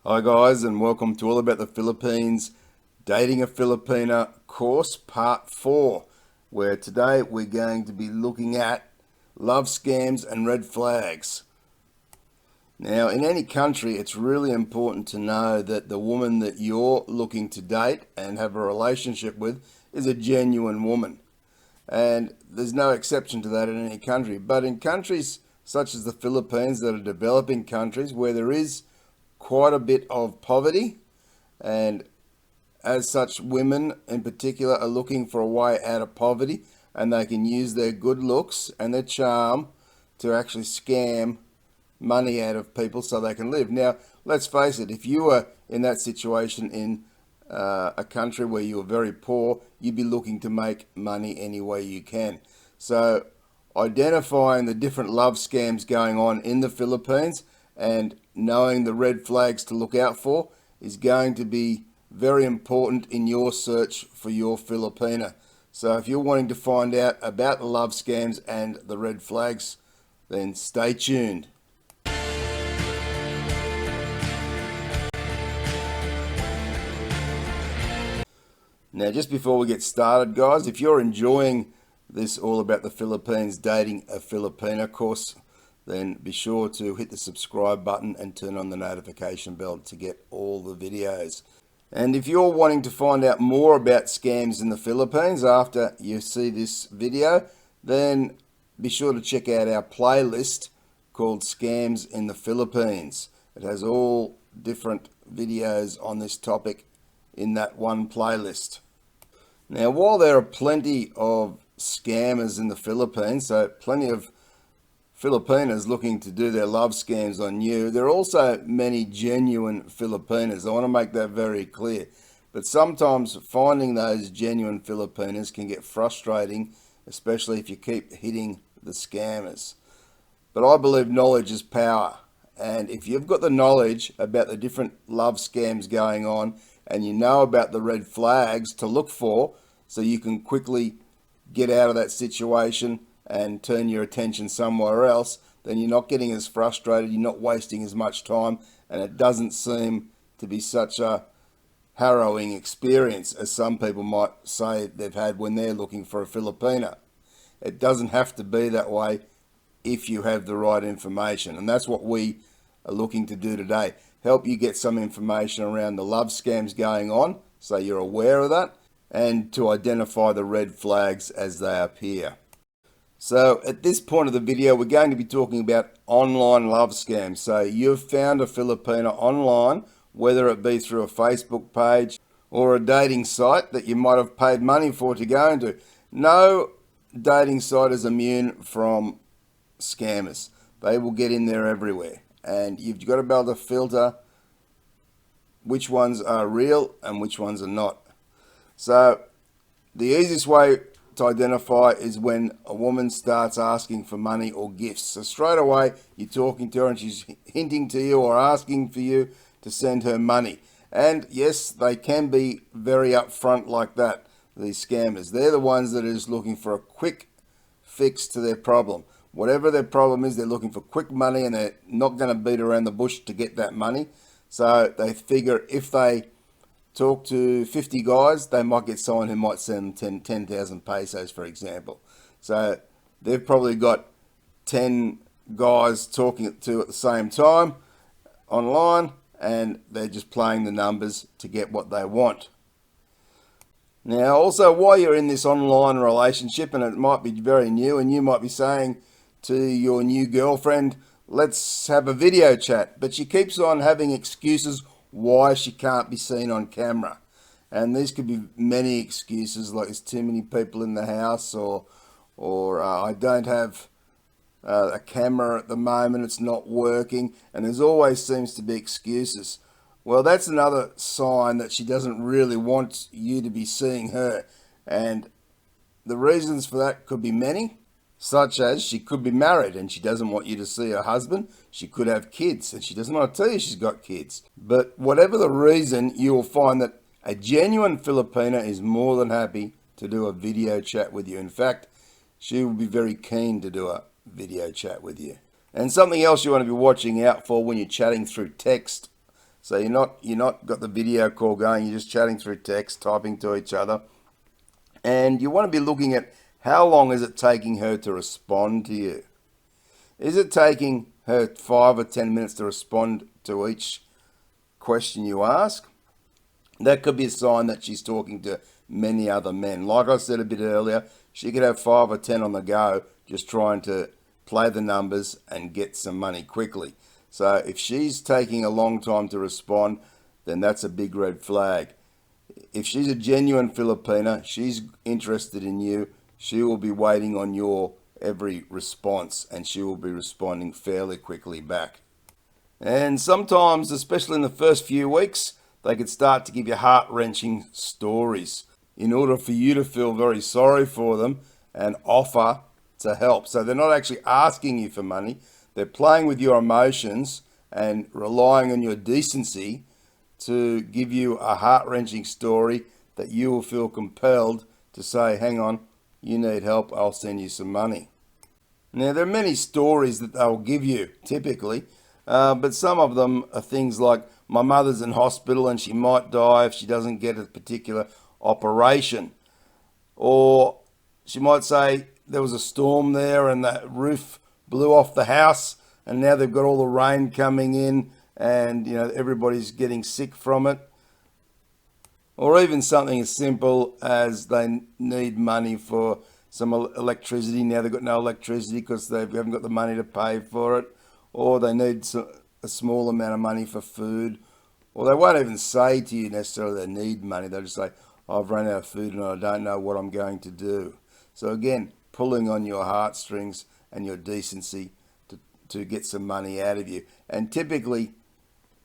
Hi guys, and welcome to All About the Philippines, Dating a Filipina Course Part 4, where today we're going to be looking at love scams and red flags. Now, in any country, it's really important to know that the woman that you're looking to date and have a relationship with is a genuine woman. And there's no exception to that in any country. But in countries such as the Philippines, that are developing countries where there is quite a bit of poverty, and as such, women in particular are looking for a way out of poverty, and they can use their good looks and their charm to actually scam money out of people so they can live. Now, let's face it, if you were in that situation in a country where you were very poor, you'd be looking to make money any way you can. So, identifying the different love scams going on in the Philippines and knowing the red flags to look out for is going to be very important in your search for your Filipina. So if you're wanting to find out about the love scams and the red flags, then stay tuned. Now, just before we get started, guys, if you're enjoying this All About the Philippines Dating a Filipina course, then be sure to hit the subscribe button and turn on the notification bell to get all the videos. And if you're wanting to find out more about scams in the Philippines after you see this video, then be sure to check out our playlist called Scams in the Philippines. It has all different videos on this topic in that one playlist. Now, while there are plenty of scammers in the Philippines, so plenty of Filipinas looking to do their love scams on you, there are also many genuine Filipinas. I want to make that very clear. But sometimes finding those genuine Filipinas can get frustrating, especially if you keep hitting the scammers. But I believe knowledge is power. And if you've got the knowledge about the different love scams going on and you know about the red flags to look for so you can quickly get out of that situation and turn your attention somewhere else, then you're not getting as frustrated, you're not wasting as much time, and it doesn't seem to be such a harrowing experience as some people might say they've had when they're looking for a Filipina. It doesn't have to be that way if you have the right information, and that's what we are looking to do today. Help you get some information around the love scams going on so you're aware of that, and to identify the red flags as they appear. So at this point of the video, we're going to be talking about online love scams. So you've found a Filipina online, whether it be through a Facebook page or a dating site that you might have paid money for to go into. No dating site is immune from scammers. They will get in there everywhere. And you've got to be able to filter which ones are real and which ones are not. So the easiest way to identify is when a woman starts asking for money or gifts. So straight away you're talking to her and she's hinting to you or asking for you to send her money. And yes, they can be very upfront like that, these scammers. They're the ones that are just looking for a quick fix to their problem. Whatever their problem is, they're looking for quick money and they're not going to beat around the bush to get that money. So they figure if they talk to 50 guys, they might get someone who might send them 10,000 pesos, for example. So they've probably got 10 guys talking to at the same time online, and they're just playing the numbers to get what they want. Now, also, while you're in this online relationship, and it might be very new, and you might be saying to your new girlfriend, let's have a video chat, but she keeps on having excuses why she can't be seen on camera. And these could be many excuses, like there's too many people in the house, or I don't have a camera at the moment, it's not working, and there's always seems to be excuses. Well, that's another sign that she doesn't really want you to be seeing her. And the reasons for that could be many, such as she could be married and she doesn't want you to see her husband. She could have kids and she doesn't want to tell you she's got kids. But whatever the reason, you will find that a genuine Filipina is more than happy to do a video chat with you. In fact, she will be very keen to do a video chat with you. And something else you want to be watching out for when you're chatting through text So you're not got the video call going, you're just chatting through text, typing to each other. And you want to be looking at how long is it taking her to respond to you. Is it taking her 5 or 10 minutes to respond to each question you ask? That could be a sign that she's talking to many other men. Like I said a bit earlier, she could have 5 or 10 on the go just trying to play the numbers and get some money quickly. So if she's taking a long time to respond, then that's a big red flag. If she's a genuine Filipina, she's interested in you, she will be waiting on your every response and she will be responding fairly quickly back. And sometimes, especially in the first few weeks, they could start to give you heart-wrenching stories in order for you to feel very sorry for them and offer to help. So they're not actually asking you for money, they're playing with your emotions and relying on your decency to give you a heart-wrenching story that you will feel compelled to say, hang on, you need help, I'll send you some money. Now, there are many stories that they'll give you, typically, but some of them are things like, my mother's in hospital and she might die if she doesn't get a particular operation. Or she might say, there was a storm there and the roof blew off the house and now they've got all the rain coming in and everybody's getting sick from it. Or even something as simple as they need money for some electricity. Now they've got no electricity because they haven't got the money to pay for it. Or they need a small amount of money for food. Or they won't even say to you necessarily they need money. They'll just say, I've run out of food and I don't know what I'm going to do. So again, pulling on your heartstrings and your decency to get some money out of you. And typically,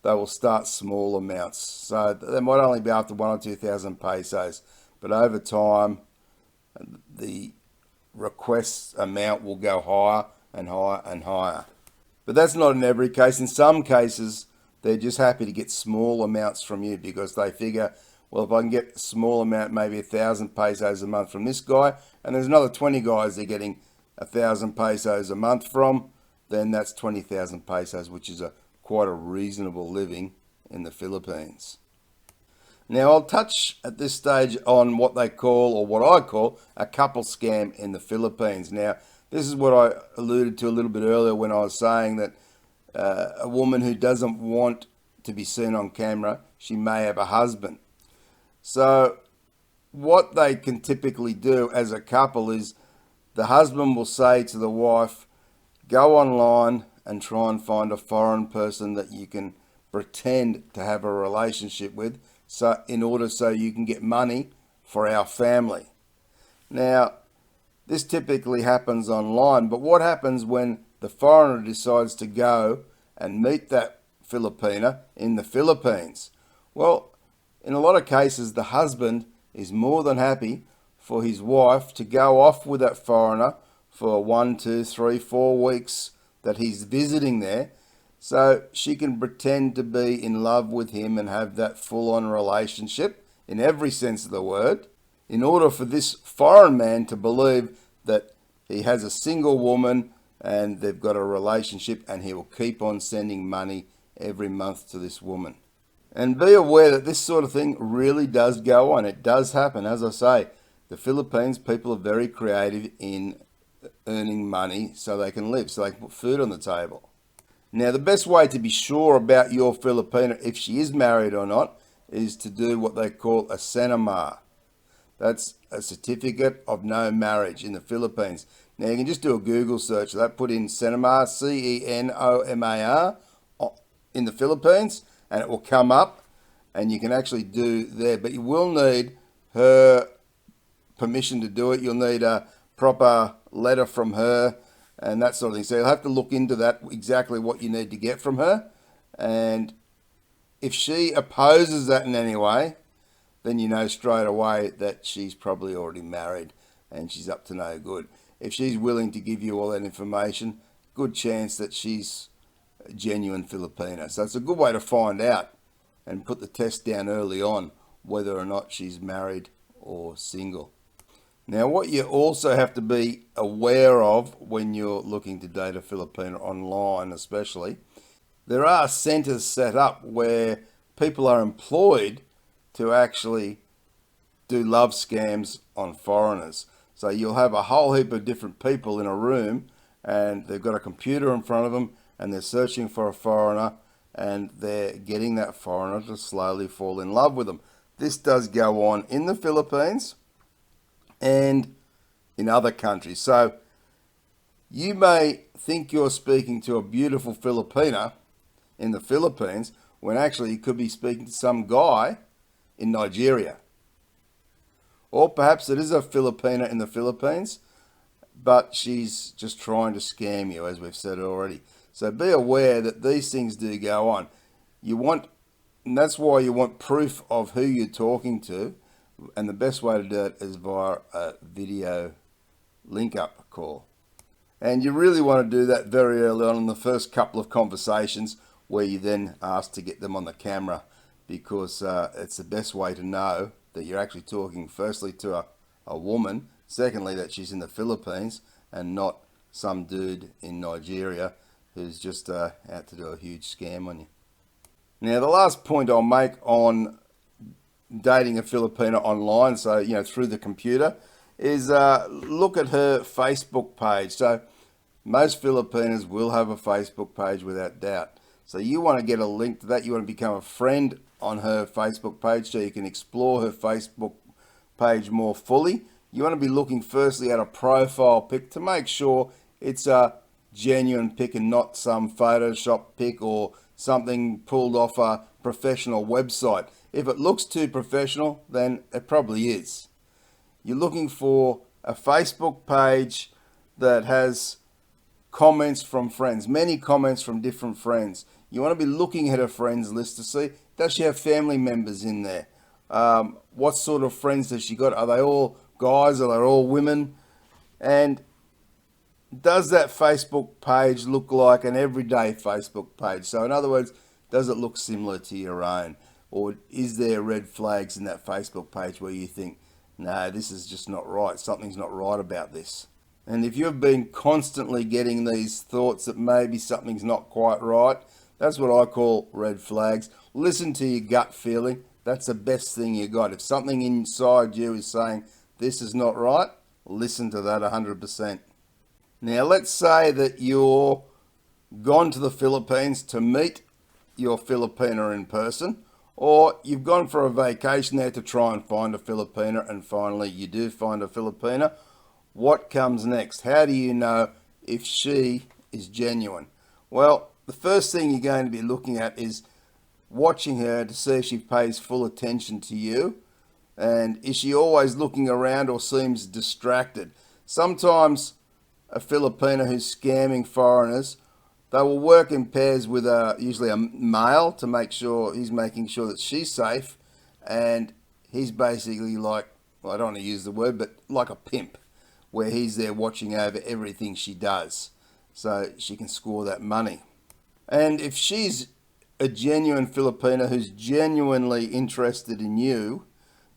they will start small amounts. So they might only be after 1,000 or 2,000 pesos, but over time, the request amount will go higher and higher and higher. But that's not in every case. In some cases, they're just happy to get small amounts from you because they figure, well, if I can get a small amount, maybe 1,000 pesos a month from this guy, and there's another 20 guys they're getting 1,000 pesos a month from, then that's 20,000 pesos, which is quite a reasonable living in the Philippines. Now, I'll touch at this stage on what they call, or what I call, a couple scam in the Philippines. Now, this is what I alluded to a little bit earlier when I was saying that a woman who doesn't want to be seen on camera, she may have a husband. So what they can typically do as a couple is the husband will say to the wife, go online and try and find a foreign person that you can pretend to have a relationship with, so in order so you can get money for our family. Now, this typically happens online, but what happens when the foreigner decides to go and meet that Filipina in the Philippines? Well, in a lot of cases, the husband is more than happy for his wife to go off with that foreigner for 1, 2, 3, 4 weeks that he's visiting there, so she can pretend to be in love with him and have that full-on relationship in every sense of the word, in order for this foreign man to believe that he has a single woman and they've got a relationship, and he will keep on sending money every month to this woman. And be aware that this sort of thing really does go on. It does happen. As I say, the Philippines, people are very creative in earning money so they can live, so they can put food on the table. Now, the best way to be sure about your Filipina, if she is married or not, is to do what they call a Senomar. That's a certificate of no marriage in the Philippines. Now, you can just do a Google search of that, put in Senomar, Cenomar, in the Philippines, and it will come up, and you can actually do there. But you will need her permission to do it. You'll need a proper letter from her and that sort of thing. So you'll have to look into that, exactly what you need to get from her. And if she opposes that in any way, then you know straight away that she's probably already married and she's up to no good. If she's willing to give you all that information, good chance that she's a genuine Filipina. So it's a good way to find out and put the test down early on whether or not she's married or single. Now, what you also have to be aware of when you're looking to date a Filipina online especially, there are centres set up where people are employed to actually do love scams on foreigners. So you'll have a whole heap of different people in a room, and they've got a computer in front of them, and they're searching for a foreigner, and they're getting that foreigner to slowly fall in love with them. This does go on in the Philippines and in other countries. So you may think you're speaking to a beautiful Filipina in the Philippines when actually you could be speaking to some guy in Nigeria. Or perhaps it is a Filipina in the Philippines, but she's just trying to scam you, as we've said already. So be aware that these things do go on. And that's why you want proof of who you're talking to, and the best way to do it is via a video link-up call. And you really want to do that very early on in the first couple of conversations, where you then ask to get them on the camera, because it's the best way to know that you're actually talking firstly to a woman, secondly that she's in the Philippines and not some dude in Nigeria who's just out to do a huge scam on you. Now, the last point I'll make on dating a Filipina online, so through the computer, is look at her Facebook page. So most Filipinas will have a Facebook page without doubt. So you want to get a link to that. You want to become a friend on her Facebook page so you can explore her Facebook page more fully. You want to be looking firstly at a profile pic to make sure it's a genuine pic and not some Photoshop pic or something pulled off a professional website. If it looks too professional, then it probably is. You're looking for a Facebook page that has comments from friends, many comments from different friends. You want to be looking at her friends list to see, does she have family members in there? What sort of friends has she got? Are they all guys? Are they all women? And does that Facebook page look like an everyday Facebook page? So in other words, does it look similar to your own? Or is there red flags in that Facebook page where you think, no, this is just not right, something's not right about this? And if you've been constantly getting these thoughts that maybe something's not quite right, that's what I call red flags. Listen to your gut feeling. That's the best thing you got. If something inside you is saying this is not right, listen to that 100%. Now, let's say that you're gone to the Philippines to meet your Filipina in person, or you've gone for a vacation there to try and find a Filipina, and finally you do find a Filipina. What comes next? How do you know if she is genuine? Well, the first thing you're going to be looking at is watching her to see if she pays full attention to you, and is she always looking around or seems distracted. Sometimes a Filipina who's scamming foreigners, they will work in pairs with usually a male to make sure he's making sure that she's safe, and he's basically like, well, I don't want to use the word, but like a pimp, where he's there watching over everything she does so she can score that money. And if she's a genuine Filipina who's genuinely interested in you,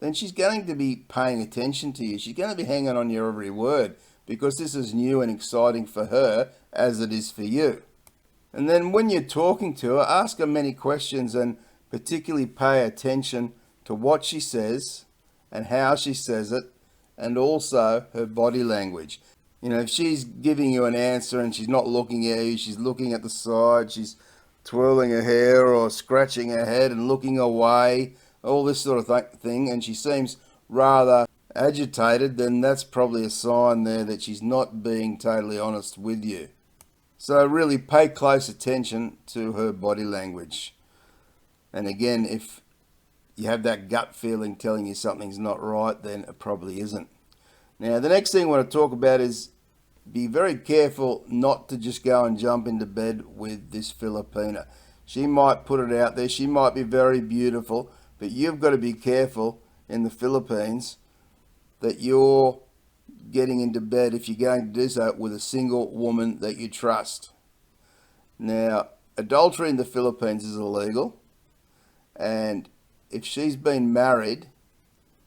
then she's going to be paying attention to you. She's going to be hanging on your every word, because this is new and exciting for her as it is for you. And then when you're talking to her, ask her many questions, and particularly pay attention to what she says and how she says it, and also her body language. If she's giving you an answer and she's not looking at you, she's looking at the side, she's twirling her hair or scratching her head and looking away, all this sort of thing, and she seems rather agitated, then that's probably a sign there that she's not being totally honest with you. So really pay close attention to her body language. And again, if you have that gut feeling telling you something's not right, then it probably isn't. Now, the next thing I want to talk about is be very careful not to just go and jump into bed with this Filipina. She might put it out there, she might be very beautiful, but you've got to be careful in the Philippines that you're getting into bed, if you're going to do so, with a single woman that you trust. Now, adultery in the Philippines is illegal, and if she's been married,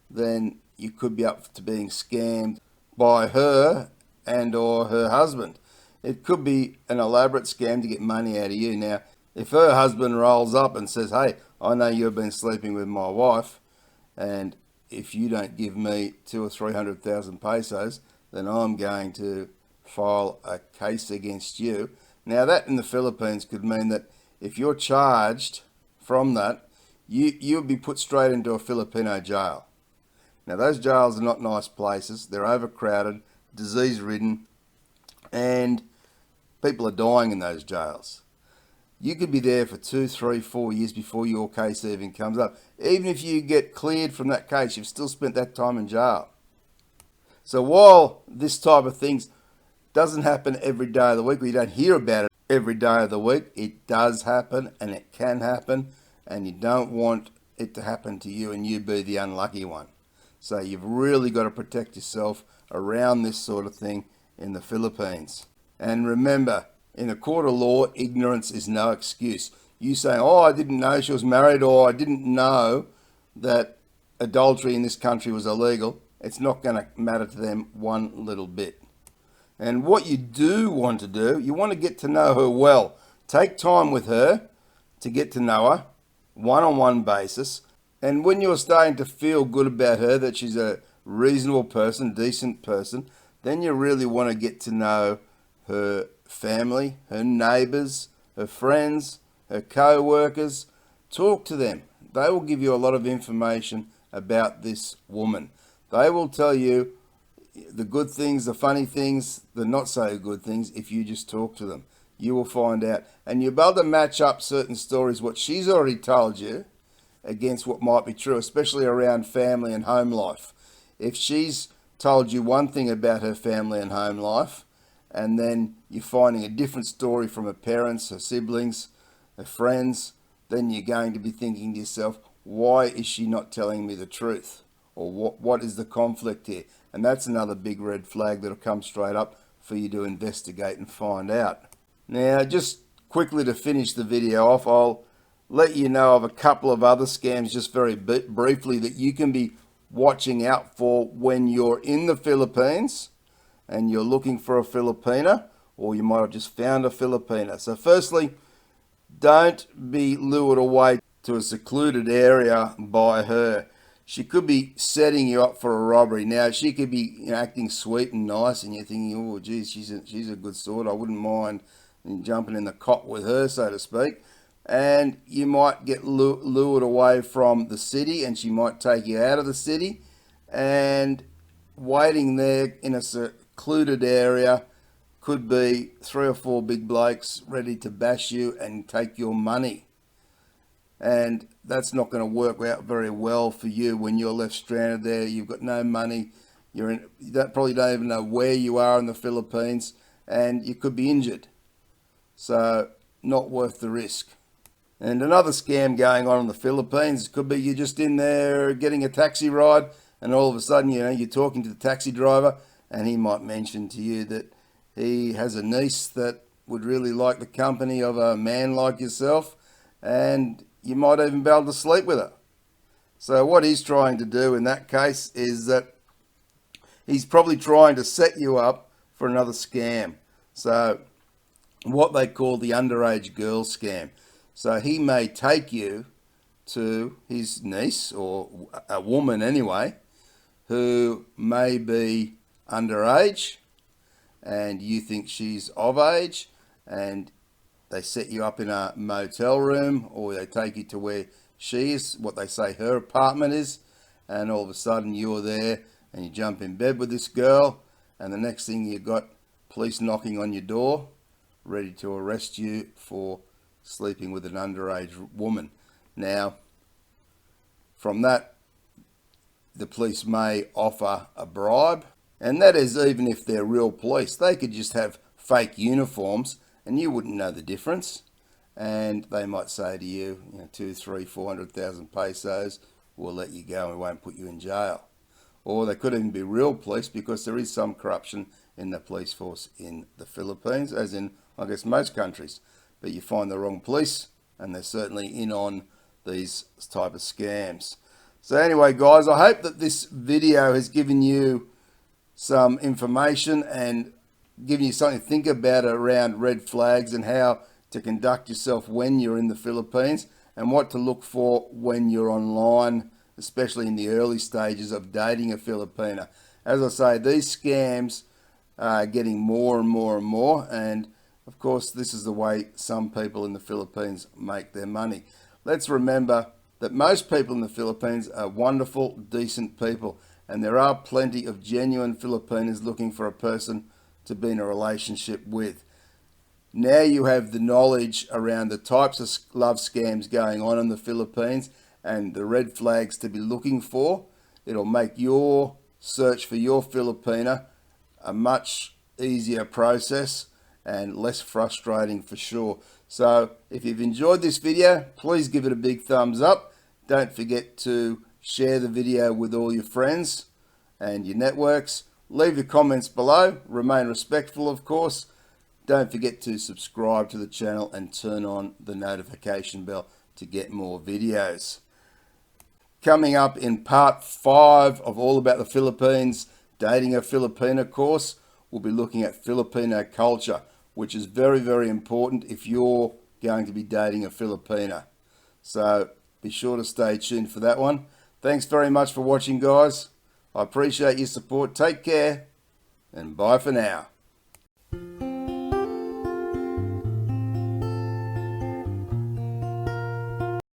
then you could be up to being scammed by her and or her husband. It could be an elaborate scam to get money out of you. Now, If her husband rolls up and says, hey, I know you've been sleeping with my wife, and if you don't give me 200,000 or 300,000 pesos, then I'm going to file a case against you. Now that in the Philippines could mean that if you're charged from that, you'll be put straight into a Filipino jail. Now those jails are not nice places. They're overcrowded, disease-ridden, and people are dying in those jails. You could be there for 2, 3, 4 years before your case even comes up. Even if you get cleared from that case, you've still spent that time in jail. So while this type of things doesn't happen every day of the week, or you don't hear about it every day of the week, it does happen and it can happen, and you don't want it to happen to you and you be the unlucky one. So you've really got to protect yourself around this sort of thing in the Philippines. And remember, in a court of law, ignorance is no excuse. You saying, oh, I didn't know she was married, or I didn't know that adultery in this country was illegal, it's not going to matter to them one little bit. And what you do want to do, you want to get to know her well. Take time with her to get to know her, one-on-one basis. And when you're starting to feel good about her, that she's a reasonable person, decent person, then you really want to get to know her family, her neighbours, her friends, her co-workers. Talk to them. They will give you a lot of information about this woman. They will tell you the good things, the funny things, the not so good things. If you just talk to them, you will find out. And you'll be able to match up certain stories, what she's already told you, against what might be true, especially around family and home life. If she's told you one thing about her family and home life, and then you're finding a different story from her parents, her siblings, her friends, then you're going to be thinking to yourself, why is she not telling me the truth? Or what is the conflict here? And that's another big red flag that'll come straight up for you to investigate and find out. Now, just quickly to finish the video off, I'll let you know of a couple of other scams just very briefly that you can be watching out for when you're in the Philippines and you're looking for a Filipina, or you might have just found a Filipina. So firstly, don't be lured away to a secluded area by her. She could be setting you up for a robbery. Now, she could be acting sweet and nice, and you're thinking, oh, geez, she's a good sort. I wouldn't mind jumping in the cot with her, so to speak. And you might get lured away from the city, and she might take you out of the city, and waiting there in a secluded area could be 3 or 4 big blokes ready to bash you and take your money. And that's not going to work out very well for you when you're left stranded there. You've got no money. You probably don't even know where you are in the Philippines, and you could be injured. So not worth the risk. And another scam going on in the Philippines could be you're just in there getting a taxi ride, and all of a sudden, you're talking to the taxi driver, and he might mention to you that he has a niece that would really like the company of a man like yourself, and you might even be able to sleep with her. So what he's trying to do in that case is that he's probably trying to set you up for another scam. So what they call the underage girl scam. So he may take you to his niece, or a woman anyway, who may be underage, and you think she's of age, and they set you up in a motel room, or they take you to where she is, what they say her apartment is, and all of a sudden you're there and you jump in bed with this girl, and the next thing you've got police knocking on your door, ready to arrest you for sleeping with an underage woman. Now, from that, the police may offer a bribe, and that is even if they're real police. They could just have fake uniforms and you wouldn't know the difference, and they might say to you, 2, 3, 400,000 pesos, we'll let you go and we won't put you in jail. Or they could even be real police, because there is some corruption in the police force in the Philippines, as in, I guess, most countries. But you find the wrong police, and they're certainly in on these type of scams. So anyway, guys, I hope that this video has given you some information and given you something to think about around red flags and how to conduct yourself when you're in the Philippines and what to look for when you're online, especially in the early stages of dating a Filipina. As I say, these scams are getting more and more and more, and of course this is the way some people in the Philippines make their money. Let's remember that most people in the Philippines are wonderful, decent people, and there are plenty of genuine Filipinas looking for a person to be in a relationship with. Now you have the knowledge around the types of love scams going on in the Philippines and the red flags to be looking for. It'll make your search for your Filipina a much easier process and less frustrating for sure. So if you've enjoyed this video, please give it a big thumbs up. Don't forget to share the video with all your friends and your networks. Leave your comments below. Remain respectful, of course. Don't forget to subscribe to the channel and turn on the notification bell to get more videos. Coming up in part 5 of All About the Philippines, Dating a Filipina course, we'll be looking at Filipino culture, which is very, very important if you're going to be dating a Filipina. So be sure to stay tuned for that one. Thanks very much for watching, guys. I appreciate your support. Take care and bye for now.